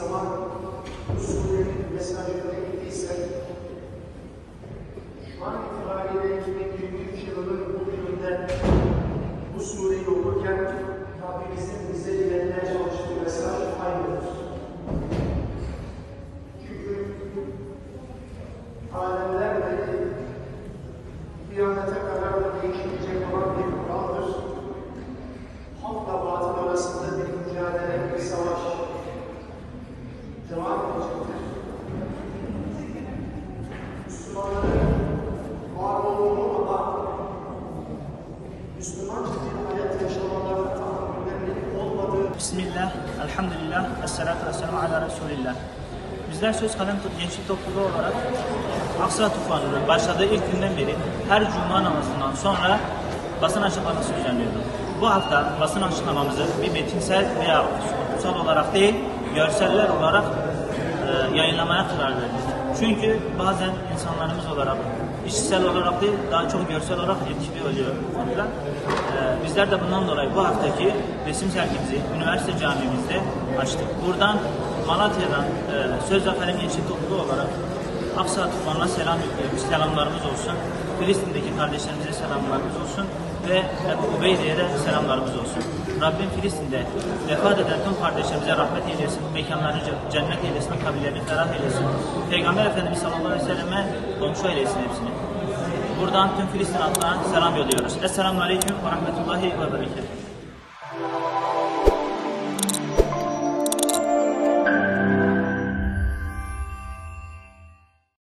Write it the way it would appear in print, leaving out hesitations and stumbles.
zaman bu surenin mesajını ettiyse, şu an itibariyle 2023 yılının bu gününde bu sureyi okurken Rabbimizin bize iletmeye çalıştığı mesaj aynıdır. Çünkü alemlerle kıyamete kadar da değişmeyecek olan bir kuraldır. Hakla batıl arasında bir mücadele, bir savaş devam edecektir. Müslümanların var olduğunu ama Müslümanca bir hayat yaşamalarına tahammüllerinin olmadığı... Bismillah, elhamdülillah, esselatu vesselamu ala Resulillah. Bizler Söz Kalem Gençlik Topluluğu olarak Aksa tufanının başladığı ilk günden beri her cuma namazından sonra basın açıklaması düzenliyorduk. Bu hafta basın açıklamamızı bir metinsel veya kutsal olarak değil, görseller olarak yayınlamaya karar verdik. Çünkü bazen insanlarımız olarak, işitsel olarak değil, daha çok görsel olarak etkili oluyor. Bizler de bundan dolayı bu haftaki resim sergimizi üniversite camimizde açtık. Buradan Malatya'dan Söz Kalem Gençlik Topluluğu olarak Aksa Tufanı'na selam yüklüyoruz. Selamlarımız olsun. Filistin'deki kardeşlerimize selamlarımız olsun. Ve Ebu Ubeyde'ye de selamlarımız olsun. Rabbim Filistin'de vefat eden tüm kardeşlerimize rahmet eylesin. Mekanlarını cennet eylesin. Kabirlerini ferah eylesin. Peygamber Efendimiz sallallahu aleyhi ve selleme komşu eylesin hepsini. Buradan tüm Filistin halkına selam yolluyoruz. Esselamu aleyküm ve rahmetullahi ve berekatuhu.